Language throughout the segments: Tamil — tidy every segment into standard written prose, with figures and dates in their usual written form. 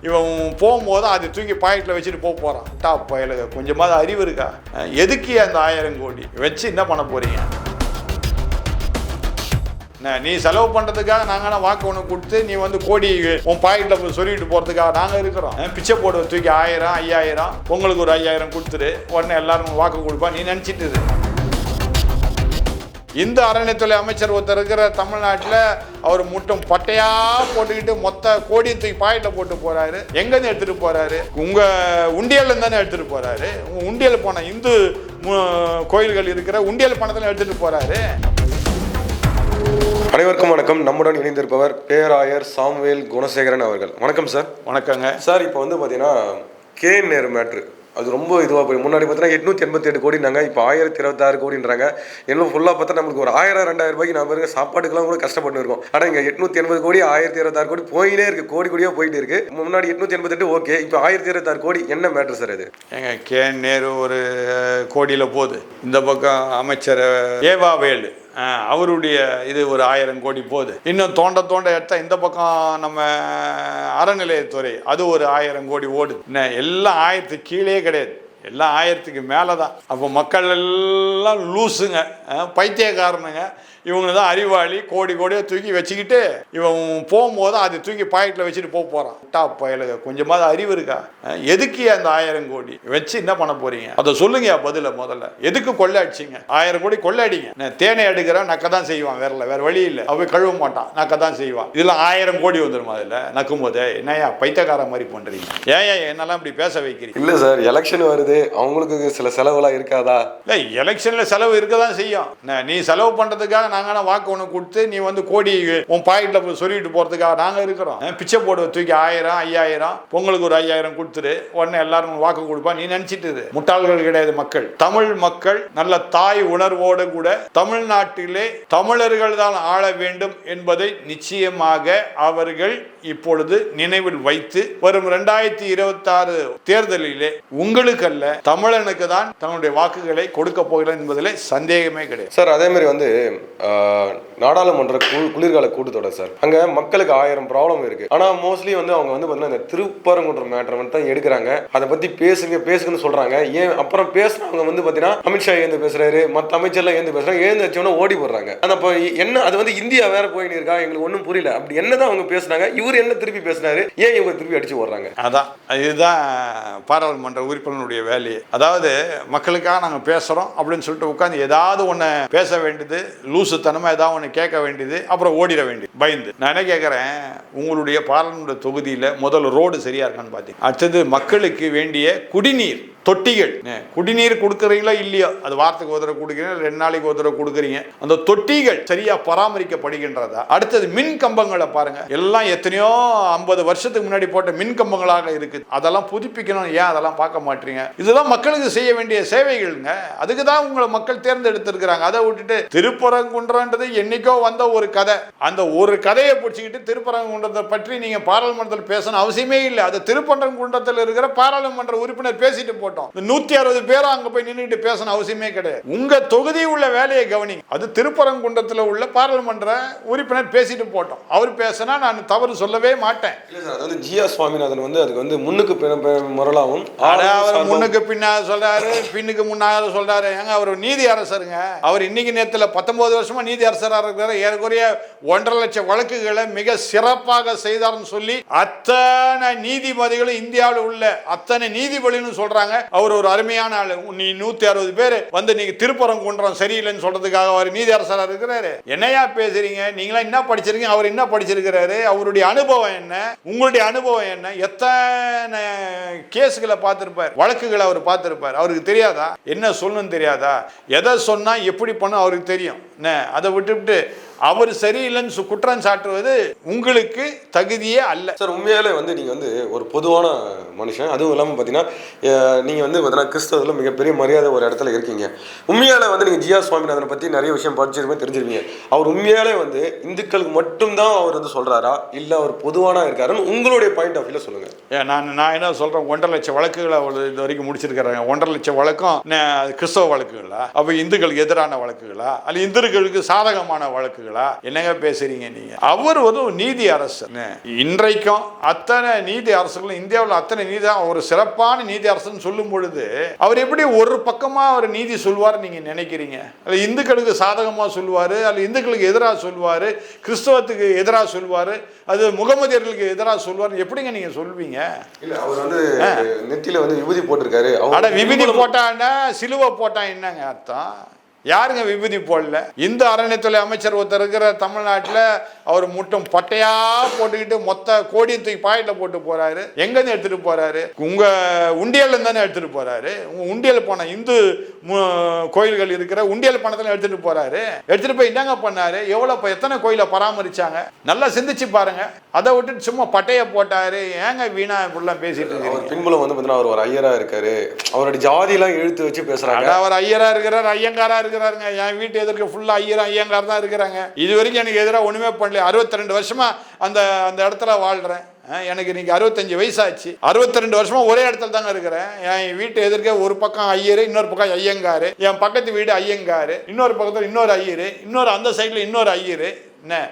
இவன் போகும்போது அதை தூக்கி பாக்கெட்டில் வச்சுட்டு போகிறான். டாப் பயலுங்க, கொஞ்சமாவது அறிவு இருக்கா? எதுக்கு அந்த 1000 கோடி வச்சு என்ன பண்ண போறீங்க? நீ செலவு பண்ணுறதுக்காக நாங்கள் வாக்கு ஒன்று கொடுத்து நீ கோடி உன் பாக்கெட்டில் சொல்லிட்டு போகிறதுக்காக நாங்கள் இருக்கிறோம். பிச்சை போடுவ தூக்கி 1000 5000 உங்களுக்கு ஒரு 5000 கொடுத்துரு, உடனே எல்லாரும் வாக்கு கொடுப்பா நீ நினச்சிட்டு இரு. இந்த அறநிலையத்துறை அமைச்சர் ஒருத்தர் இருக்கிற தமிழ்நாட்டில் அவர் முட்டும் பட்டையாக போட்டுக்கிட்டு மொத்த கோடியை தூக்கி பாக்கெட்டில் போட்டு போகிறாரு. எங்கேருந்து எடுத்துகிட்டு போகிறாரு? உங்கள் உண்டியல் தானே எடுத்துகிட்டு போகிறாரு. உங்கள் உண்டியல் போன இந்து கோயில்கள் இருக்கிற உண்டியல் பணத்தில் எடுத்துகிட்டு போகிறாரு. அனைவருக்கும் வணக்கம். நம்முடன் இணைந்திருப்பவர் பேராயர் சாமுவேல் குணசேகரன் அவர்கள். வணக்கம் சார். வணக்கங்க சார். இப்போ பார்த்தீங்கன்னா KN நேரு மேட்ரு அது ரொம்ப இதுவாக போய் முன்னாடி பார்த்தீங்கன்னா 888 கோடினாங்க, இப்போ 1026 கோடின்றாங்க. இன்னும் ஃபுல்லாக பார்த்தா நம்மளுக்கு ஒரு 1000 2000 ரூபாய்க்கு நம்ம இருக்க சாப்பாட்டுக்கெல்லாம் கூட கஷ்டப்பட்டு இருக்கோம். ஆனால் இங்கே 880 கோடி 1026 கோடி போயினே இருக்கு, கோடி கோடியாக போயிட்டு இருக்கு. முன்னாடி 888 ஓகே, இப்போ 1026 கோடி என்ன மேட்ரு சார் இது? எங்க KN நேரு ஒரு கோடியில் போகுது, இந்த பக்கம் அமைச்சர் ஏவாவேலு அவருடைய இது ஒரு 1000 கோடி போகுது. இன்னும் தோண்ட எடுத்தா இந்த பக்கம் நம்ம அறநிலையத்துறை அது ஒரு 1000 கோடி ஓடுது. எல்லாம் 1000 கீழே கிடையாது, எல்லாம் 1000க்கு மேலே தான். அப்போ மக்கள் எல்லாம் லூஸுங்க, பைத்தியக்காரனுங்க. இவங்க தான் அறிவாளி, கோடி கோடியாக தூக்கி வச்சுக்கிட்டு இவன் போகும்போது அதை தூக்கி பாக்கெட்டில் வச்சுட்டு போகிறான். டாப் பயலுங்க, கொஞ்சமாவது அறிவு இருக்கா? எதுக்கு அந்த 1000 கோடி வச்சு என்ன பண்ண போறீங்க? அதை சொல்லுங்க பதில. முதல்ல எதுக்கு கொள்ளை அடிச்சிங்க? 1000 கோடி கொள்ளை அடிங்க. தேனை எடுக்கிற நக்க தான் செய்வான், வேற வழி இல்லை. அவ கழுவ மாட்டான், நக்க தான் செய்வான். இதில் 1000 கோடி வந்துடும். அதில் நக்கும் போதே என்னையா பைத்தியக்கார மாதிரி பண்றீங்க? ஏன் என்னெல்லாம் இப்படி பேச வைக்கிறீங்க? இல்லை சார், எலெக்ஷன் வருது, அவங்களுக்கு சில செலவுலாம் இருக்காதா? இல்லை, எலெக்ஷன்ல செலவு இருக்க தான் செய்யும். நீ செலவு பண்றதுக்காக நாங்கள் வாக்கு ஒன்று கொடுத்து நீ கோடி உன் பாக்கெட்டில் சொல்லிட்டு போறதுக்காக நாங்கள் இருக்கிறோம். பிச்சை போடுவ தூக்கி 1000 5000 உங்களுக்கு ஒரு 5000 கொடுத்துரு, உடனே எல்லாரும் வாக்கு கொடுப்பா நீ நினைச்சிட்டு. முட்டாள்கள் கிடையாது மக்கள். தமிழ் மக்கள் நல்ல தாய் உணர்வோடு கூட தமிழ்நாட்டிலே தமிழர்கள் தான் ஆள வேண்டும் என்பதை நிச்சயமாக அவர்கள் இப்பொழுது நினைவில் வைத்து வரும் 2026 தேர்தலிலே உங்களுக்கு அல்ல தமிழனுக்கு தான் தன்னுடைய வாக்குகளை கொடுக்க போகிறார் என்பதில் சந்தேகமே கிடையாது சார். அதே மாதிரி நாடாளுமன்ற குளிர்கால கூட்டத்தொடர் சார், அங்க மக்களுக்கு 1000 ப்ராப்ளம் இருக்கு. ஆனா மோஸ்ட்லி அவங்க பாத்தீங்கன்னா இந்த திருப்பரங்குன்ற மேட்டர் தான் எடுக்கிறாங்க. அதை பத்தி பேசுங்கன்னு சொல்றாங்க. ஏன் அப்புறம் பேசுறவங்க பாத்தீங்கன்னா அமித்ஷா ஏந்து பேசுறாரு, மற்ற அமைச்சர்லாம் ஏந்து பேசுறாங்க, ஏந்து வச்சோன்னா ஓடி போடுறாங்க. அந்த என்ன அது இந்தியா வேற போயின்னு இருக்கா? எங்களுக்கு ஒன்றும் புரியல. அப்படி என்னதான் அவங்க பேசுனாங்க, இவர் என்ன திருப்பி பேசினாரு, ஏன் இவங்க திருப்பி அடிச்சு போடுறாங்க? அதான் இதுதான் பாராளுமன்ற உறுப்பினருடைய வேலையை. அதாவது மக்களுக்காக நாங்கள் பேசுறோம் அப்படின்னு சொல்லிட்டு உட்காந்து ஏதாவது ஒன்று பேச வேண்டியது, லூசுத்தனமா ஏதாவது ஒன்று கேட்க வேண்டியது, அப்புறம் ஓடிட வேண்டியது பயந்து. நான் என்ன கேட்குறேன், உங்களுடைய பாராளுமன்ற தொகுதியில் முதல்ல ரோடு சரியா இருக்கான்னு பார்த்தீங்க. அடுத்தது மக்களுக்கு வேண்டிய குடிநீர் தொட்டிகள், குடிநீர் கொடுக்குறீங்களா இல்லையோ, அது வாரத்துக்கு ஒரு தடவை கொடுக்குறீங்க, 2 நாளைக்கு ஒரு தடவை கொடுக்குறீங்க, அந்த தொட்டிகள் சரியா பராமரிக்கப்படுகின்றதா? அடுத்தது மின் கம்பங்களை பாருங்க, எல்லாம் எத்தனையோ 50 வருஷத்துக்கு முன்னாடி போட்ட மின் கம்பங்களாக இருக்குது. அதெல்லாம் புதுப்பிக்கணும், ஏன் அதெல்லாம் பார்க்க மாட்டீங்க? இதெல்லாம் மக்களுக்கு செய்ய வேண்டிய சேவைகள்ங்க. அதுக்கு தான் உங்களை மக்கள் தேர்ந்தெடுத்திருக்கிறாங்க. அதை விட்டுட்டு திருப்பரங்குன்றன்றது என்னைக்கோ வந்த ஒரு கதை, அந்த ஒரு கதையை பிடிச்சிக்கிட்டு திருப்பரங்குன்றத்தை பற்றி நீங்க பாராளுமன்றத்தில் பேசணும் அவசியமே இல்லை. அது திருப்பரங்குன்றத்தில் இருக்கிற பாராளுமன்ற உறுப்பினர் பேசிட்டு போட்டோம். 160 பேர் அங்க போய் நின்னுட்டு பேசணும் அவசியமே கிடையாது. உங்க தொகுதி உள்ள வேலையை கவனிங்க. அது திருப்பரங்குன்றத்தில் உள்ள பாராளுமன்ற உறுப்பினர் பேசிட்டு போட்டோம். அவர் பேசினா நான் தவறு சொல்லவே மாட்டேன். இல்ல சார், அதாவது ஜிஆ சுவாமிநாதன் அதுக்கு முன்னுக்கு முரளாவும் அவர் முன்னுக்கு பின்னாக சொல்றாரு, பின்னுக்கு முன்னாக சொல்றாரு. ஏங்க அவர் நீதி அரசருங்க. அவர் இன்னைக்கு நேரத்தில் 19 வருஷமா நீதி அரசராக இருக்கிறார். ஏறக்குறைய 1.5 லட்சம் வழக்குகளை மிக சிறப்பாக செய்தார்னு சொல்லி அத்தனை நீதிபதிகளும் இந்தியாவில் உள்ள அத்தனை நீதிபதினு சொல்றாங்க. அவர் ஒரு அருமையான ஆளு. நீ 160 பேர் நீங்க திருப்பரங்குன்றம் சரியில்லைன்னு சொல்றதுக்காக அவர் நீதி அரசராக இருக்கிறாரு. என்னையா பேசுறீங்க? நீங்களா என்ன படிச்சிருக்கீங்க, அவர் என்ன படிச்சிருக்கிறாரு, அவருடைய அனுபவம் என்ன, உங்களுடைய அனுபவம் என்ன? எத்தனை கேஸ்களை பார்த்திருப்பார், வழக்குகளை அவர் பார்த்திருப்பார். அவருக்கு தெரியாதா என்ன சொல்லணும்னு? தெரியாதா? எதை சொன்னா எப்படி பண்ண அவருக்கு தெரியும். அதை விட்டு அவர் சரியில்லைன்னு குற்றம் சாட்டுவது உங்களுக்கு தகுதியே அல்ல சார். உண்மையாலே நீங்க ஒரு பொதுவான மனுஷன், அதுவும் இல்லாமல் பார்த்தீங்கன்னா நீங்க பார்த்தீங்கன்னா கிறிஸ்தவத்தில் மிகப்பெரிய மரியாதை ஒரு இடத்துல இருக்கீங்க. உண்மையாலே நீங்க ஜிஆ சுவாமிநாதனை பற்றி நிறைய விஷயம் படிச்சிருப்பீங்க, தெரிஞ்சிருப்பீங்க. அவர் உண்மையாலே இந்துக்களுக்கு மட்டும்தான் அவர் சொல்றாரா, இல்லை அவர் பொதுவானா இருக்காருன்னு உங்களுடைய பாயிண்ட் ஆஃப் வியூல சொல்லுங்க. நான் என்ன சொல்றேன், 1.5 லட்சம் வழக்குகளை இது வரைக்கும் முடிச்சிருக்கிறாங்க. 1.5 லட்சம் வழக்கம் கிறிஸ்தவ வழக்குகளா, அப்ப இந்துக்களுக்கு எதிரான வழக்குகளா, அல்ல இந்துக்களுக்கு சாதகமான வழக்குகள்? மாட்டீர்களா? என்னங்க பேசுறீங்க நீங்க? அவர் ஒரு நீதி அரசு. இன்றைக்கும் அத்தனை நீதி அரசுகளும் இந்தியாவில் அத்தனை நீதி, ஒரு சிறப்பான நீதி அரசுன்னு சொல்லும் பொழுது அவர் எப்படி ஒரு பக்கமா அவர் நீதி சொல்வார் நீங்க நினைக்கிறீங்க? அது இந்துக்களுக்கு சாதகமா சொல்லுவாரு, அது இந்துக்களுக்கு எதிராக சொல்லுவாரு, கிறிஸ்தவத்துக்கு எதிராக சொல்லுவாரு, அது முகமதியர்களுக்கு எதிராக சொல்லுவாரு. எப்படிங்க நீங்க சொல்வீங்க? இல்ல அவர் வந்து நெத்தியில வந்து விபூதி போட்டிருக்காரு. அட விபூதி போட்டான்னா சிலுவை போட்டா என்னங்க அர்த்தம்? யாருங்க விபூதி போடல? இந்து அறநிலையத்துறை அமைச்சர் ஒருத்தர் இருக்கிற தமிழ்நாட்டில் அவர் முட்டும் பட்டையா போட்டுக்கிட்டு மொத்த கோடியை தூக்கி பாக்கெட்ல போட்டு போறாரு. எங்கேருந்து எடுத்துட்டு போறாரு? உங்க உண்டியல்ல தானே எடுத்துட்டு போறாரு. உங்க உண்டியல் போன இந்து கோயில்கள் இருக்கிற உண்டியல் பணத்துல எடுத்துட்டு போறாரு. எடுத்துட்டு போய் என்னங்க பண்ணாரு? எவ்வளவு எத்தனை கோயிலை பராமரிச்சாங்க? நல்லா சிந்திச்சு பாருங்க. அதை விட்டுட்டு சும்மா பட்டையை போட்டாரு. ஏங்க வீணா இப்படிலாம் பேசிட்டு இருக்காரு? பின்புலம் வந்து பார்த்தீங்கன்னா அவர் ஒரு ஐயரா இருக்காரு. அவருடைய ஜாதியெல்லாம் எழுத்து வச்சு பேசுறாங்க. அவர் ஐயரா இருக்கிறார், ஐயங்காரா இருக்கிறாருங்க. என் வீட்டு எதிர்க்க ஃபுல்லா ஐயங்கார் தான் இருக்கிறாங்க. இது வரைக்கும் எனக்கு எதிராக ஒண்ணுமே பண்ணல. 62 வருஷமா அந்த இடத்துல வாழ்றேன். எனக்கு இன்னைக்கு 65 வயசாச்சு. 62 வருஷமா ஒரே இடத்துல தாங்க இருக்கிறேன். என் வீட்டு எதிர்க்க ஒரு பக்கம் ஐயரு, இன்னொரு பக்கம் ஐயங்காரு, என் பக்கத்து வீடு ஐயங்காரு, இன்னொரு பக்கத்துல இன்னொரு ஐயரு, இன்னொரு அந்த சைட்ல இன்னொரு ஐயரு.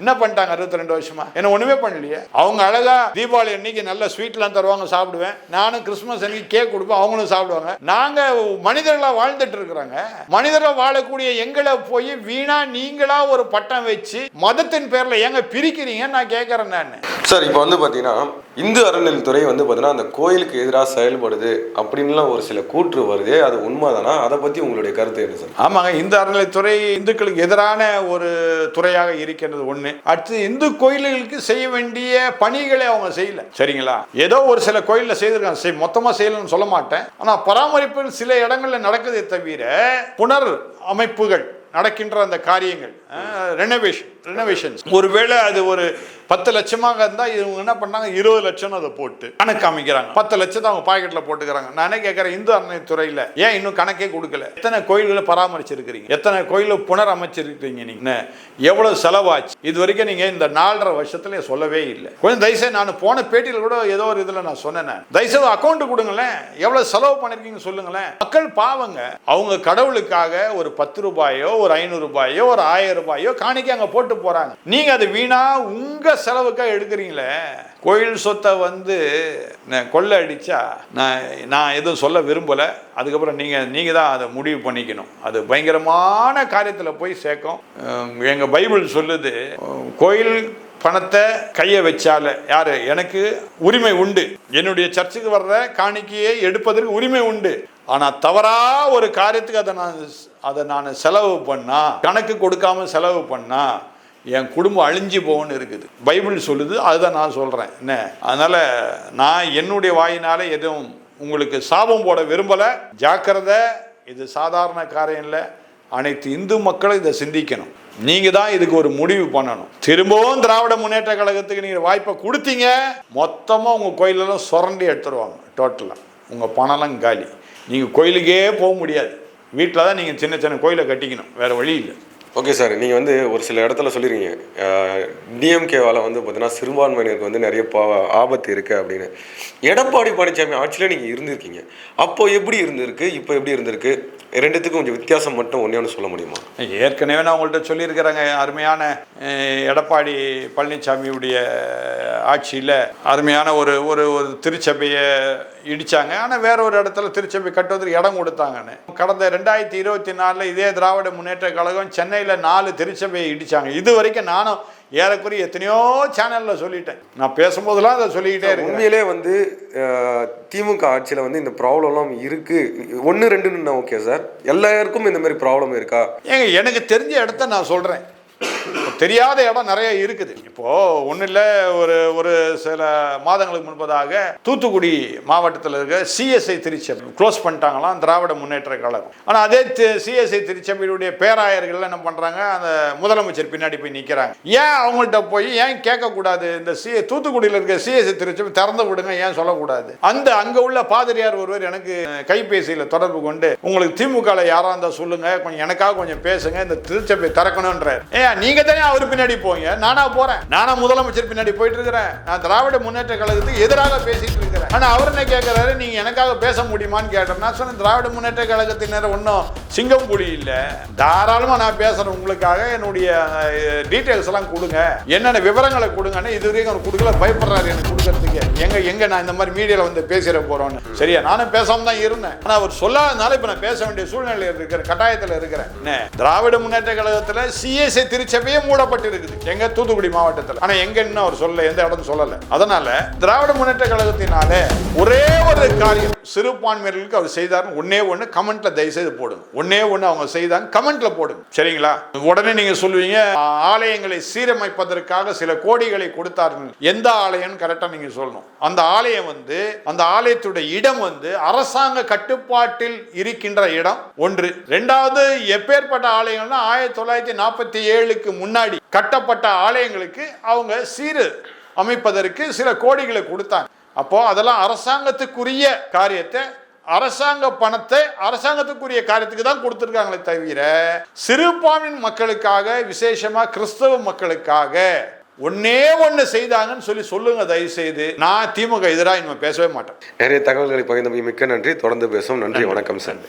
என்ன பண்ணிட்டாங்க 62 வருஷமா? என்ன ஒண்ணுமே பண்ணலையே. அவங்க அழகா தீபாவளி அன்னைக்கு நல்ல ஸ்வீட்லாம் தருவாங்க, சாப்பிடுவேன். நானும் கிறிஸ்துமஸ் அன்னைக்கு கேக் கொடுப்பேன், அவங்களும் சாப்பிடுவாங்க. நாங்க மனிதர்களா வாழ்ந்துட்டு இருக்கிறாங்க. மனிதர்கள் வாழக்கூடிய எங்களை போய் வீணா நீங்களா ஒரு பட்டம் வச்சு மதத்தின் பேர்ல ஏங்க பிரிக்கிறீங்க நான் கேட்கறேன். நான் சார் இப்போ வந்து பாத்தீங்கன்னா இந்து அறநிலையத்துறை வந்து பாத்தீங்கன்னா அந்த கோயிலுக்கு எதிராக செயல்படுது அப்படின்லாம் ஒரு சில கூற்று வருது. அது உண்மைதானா? அதை பத்தி உங்களுடைய கருத்து என்ன சார்? ஆமாங்க, இந்து அறநிலையத்துறை இந்துக்களுக்கு எதிரான ஒரு துறையாக இருக்கிறது ஒண்ணு. அடுத்து இந்து கோயில்களுக்கு செய்ய வேண்டிய பணிகளை அவங்க செய்யல. சரிங்களா? ஏதோ ஒரு சில கோயில்ல செய்திருக்காங்க, மொத்தமா செய்யலன்னு சொல்ல மாட்டேன். ஆனா பராமரிப்பு சில இடங்கள்ல நடக்குதே தவிர புனர் அமைப்புகள் நடக்கின்ற அந்த காரியங்கள், ரெனோவேஷன், ஒருவேளை அது ஒரு 10 லட்சமாக இருந்தால் இவங்க என்ன பண்ணாங்க, 20 லட்சம் அதை போட்டு கணக்கு காமிக்கிறாங்க. 10 லட்சத்தை அவங்க பாக்கெட்ல போட்டுக்கிறாங்க. நானே கேட்கறேன், இந்து அறநிலையத்துறையில் ஏன் இன்னும் கணக்கே கொடுக்கல? எத்தனை கோயில்களை பராமரிச்சிருக்கிறீங்க? எத்தனை கோயிலை புனர் அமைச்சிருக்கீங்க? நீங்க எவ்வளவு செலவாச்சு? இது வரைக்கும் நீங்க இந்த 4.5 வருஷத்துல சொல்லவே இல்லை. கொஞ்சம் தயவுசெய்து, நான் போன பேட்டியில் கூட ஏதோ ஒரு இதுல நான் சொன்னேன், தயவுசெய்து அக்கௌண்ட் கொடுங்களேன், எவ்வளவு செலவு பண்ணிருக்கீங்க சொல்லுங்களேன். மக்கள் பாவங்க, அவங்க கடவுளுக்காக ஒரு 10 ரூபாயோ ஒரு 500 ரூபாயோ ஒரு 1000 ரூபாயோ காணிக்கை அங்க போட்டு போறாங்க. நீங்க அது வீணா உங்க செலவுக்காக எடுக்கிறீங்களே. கோயில் சொத்தை வந்து கொள்ளை அடிச்சா நான் எதுவும் சொல்ல விரும்பல. அதுக்கப்புறம் நீங்க தான் அதை முடிவு பண்ணிக்கணும். அது பயங்கரமான காரியத்தில் போய் சேர்க்கும். எங்க பைபிள் சொல்லுது, கோயில் பணத்தை கையை வச்சால யாரு, எனக்கு உரிமை உண்டு, என்னுடைய சர்ச்சுக்கு வர்ற காணிக்கையை எடுப்பதற்கு உரிமை உண்டு. ஆனா தவறா ஒரு காரியத்துக்கு அதை நான் செலவு பண்ணா, கணக்கு கொடுக்காம செலவு பண்ணா என் குடும்பம் அழிஞ்சு போகணும்னு இருக்குது. பைபிள் சொல்லுது, அதுதான் நான் சொல்றேன். என்ன, அதனால நான் என்னுடைய வாயினால எதுவும் உங்களுக்கு சாபம் போட விரும்பல. ஜாக்கிரதை, இது சாதாரண காரியம் இல்லை. அனைத்து இந்து மக்களும் இதை சிந்திக்கணும். நீங்க தான் இதுக்கு ஒரு முடிவு பண்ணணும். திரும்பவும் திராவிட முன்னேற்ற கழகத்துக்கு நீங்க வாய்ப்பை கொடுத்தீங்க, மொத்தமா உங்க கோயிலெல்லாம் சுரண்டி எடுத்துருவாங்க. டோட்டலா உங்க பணம்லாம் காலி. நீங்க கோயிலுக்கே போக முடியாது. வீட்டில் தான் நீங்க சின்ன சின்ன கோயிலை கட்டிக்கணும், வேற வழி இல்லை. ஓகே சார், நீங்கள் வந்து ஒரு சில இடத்துல சொல்லிருக்கீங்க டிஎம்கேவால் வந்து பார்த்தீங்கன்னா சிறுபான்மையினருக்கு வந்து நிறைய ஆபத்து இருக்குது அப்படின்னு. எடப்பாடி பழனிசாமி ஆட்சியில் நீங்கள் இருந்திருக்கீங்க, அப்போ எப்படி இருந்திருக்கு, இப்போ எப்படி இருந்திருக்கு? ரெண்டுத்துக்கும் கொஞ்சம் வித்தியாசம் மட்டும் ஒன்று சொல்ல முடியுமா? ஏற்கனவே நான் உங்கள்கிட்ட சொல்லியிருக்கிறேங்க, அருமையான எடப்பாடி பழனிசாமியுடைய ஆட்சியில் அருமையான ஒரு ஒரு ஒரு திருச்சபையை இடித்தாங்க. ஆனால் வேற ஒரு இடத்துல திருச்சபை கட்டுவதற்கு இடம் கொடுத்தாங்கன்னு. கடந்த 2024 இதே திராவிட முன்னேற்ற கழகம் சென்னையில் 4 திருச்சபையை இடித்தாங்க. இது வரைக்கும் நானும் ஏறக்குறைய எத்தனையோ சேனலில் சொல்லிட்டேன். நான் பேசும்போதெல்லாம் அதை சொல்லிக்கிட்டே இருக்கேன். உண்மையிலே வந்து திமுக ஆட்சியில் வந்து இந்த ப்ராப்ளம்லாம் இருக்குது. 1 2ன்னு ஓகே சார், எல்லாருக்கும் இந்த மாதிரி ப்ராப்ளம் இருக்கா? ஏங்க, எனக்கு தெரிஞ்ச இடத்த நான் சொல்கிறேன். தெரியாத இடம் நிறைய இருக்குது. இப்போ ஒன்றும் இல்லை, ஒரு சில மாதங்களுக்கு முன்பதாக தூத்துக்குடி மாவட்டத்தில் இருக்க சிஎஸ்ஐ திருச்சபை க்ளோஸ் பண்ணிட்டாங்களாம் திராவிட முன்னேற்ற கழகம். ஆனால் அதே சிஎஸ்ஐ திருச்சபையுடைய பேராயர்கள் என்ன பண்ணுறாங்க, அந்த முதலமைச்சர் பின்னாடி போய் நிற்கிறாங்க. ஏன் அவங்கள்ட்ட போய் ஏன் கேட்கக்கூடாது? இந்த தூத்துக்குடியில் இருக்க சிஎஸ்ஐ திருச்சபை திறந்து விடுங்க ஏன் சொல்லக்கூடாது? அங்கே உள்ள பாதிரியார் ஒருவர் எனக்கு கைபேசியில் தொடர்பு கொண்டு, உங்களுக்கு திமுகவில் யாராக இருந்தால் சொல்லுங்க, கொஞ்சம் எனக்காக கொஞ்சம் பேசுங்க, இந்த திருச்சபை திறக்கணுன்றார். நீங்க தானே ஏன் அவர் பின்னாடி போங்க? நானா போறேன், நானா முதலமைச்சர் பின்னாடி போயிட்டு இருக்கிறேன். நான் திராவிட முன்னேற்ற கழகத்துக்கு எதிராக பேசிட்டு இருக்கிறேன். ஆனா அவர் என்ன கேட்கிறாரு, நீங்க எனக்காக பேச முடியுமான்னு கேட்டேன். நான் சொன்னேன், திராவிட முன்னேற்ற கழகத்தினர் ஒன்றும் சிங்கம் புலி இல்ல, தாராளமா நான் பேசுறேன், உங்களுக்காக என்னுடைய டீட்டெயில்ஸ் எல்லாம் கொடுங்க, என்னென்ன விவரங்களை கொடுங்கன்னு இதுவரைக்கும் அவர் கொடுக்கல, பயப்படுறாரு எனக்கு கொடுக்கறதுக்கு. எங்க நான் இந்த மாதிரி மீடியால வந்து பேசிட போறோம்னு. சரியா, நானும் பேசாம தான் இருந்தேன். ஆனா அவர் சொல்லாதனால இப்ப நான் பேச வேண்டிய சூழ்நிலை இருக்கிற கட்டாயத்தில் இருக்கிறேன். திராவிட முன்னேற்ற கழகத்தில் சிஎஸ்ஐ திருச்சபையே மூடப்பட்டு இருக்குது எங்க தூத்துக்குடி மாவட்டத்தில். ஆனா எங்க அவர் சொல்ல, எந்த இடம் சொல்லல. அதனால திராவிட முன்னேற்ற கழகத்தினாலே ஒரே ஒரு காரியம் சிறுபான்மையினருக்கு அவர் செய்தார். ஒன்னே ஒண்ணு கமெண்ட்ல தயவு செய்து போடுங்க. ஒன்னே ஒண்ணு அவங்க செய்தாங்க, கமெண்ட்ல போடுங்க. சரிங்களா? உடனே நீங்க சொல்லுவீங்க, ஆலயங்களை சீரமைப்பதற்காக சில கோடிகளை கொடுத்தார்கள். எந்த ஆலயம் கரெக்டா நீங்க சொல்லணும். அந்த ஆலயம் வந்து, அந்த ஆலயத்துடைய இடம் வந்து அரசாங்க கட்டுப்பாட்டில் இருக்கின்ற இடம் ஒன்று. இரண்டாவது, எப்பேற்பட்ட ஆலயங்கள்னா 1947க்கு முன்னாடி கட்டப்பட்ட ஆலயங்களுக்கு அவங்க சீரு அமைப்பதற்கு சில கோடிகளை கொடுத்தாங்க. அப்போ அதெல்லாம் அரசாங்கத்துக்குரிய காரியத்தை, அரசாங்க பணத்தை அரசாங்கத்துக்குரிய காரியத்துக்கு தான் கொடுத்துருக்காங்களே தவிர சிறுபான்மையின் மக்களுக்காக, விசேஷமா கிறிஸ்தவ மக்களுக்காக ஒன்னே ஒன்று செய்தாங்கன்னு சொல்லுங்க தயவு செய்து. நான் திமுக எதிராக இனிமே பேசவே மாட்டேன். நிறைய தகவல்களை பகிர்ந்து மிக்க நன்றி. தொடர்ந்து பேசுவோம். நன்றி, வணக்கம் சார்.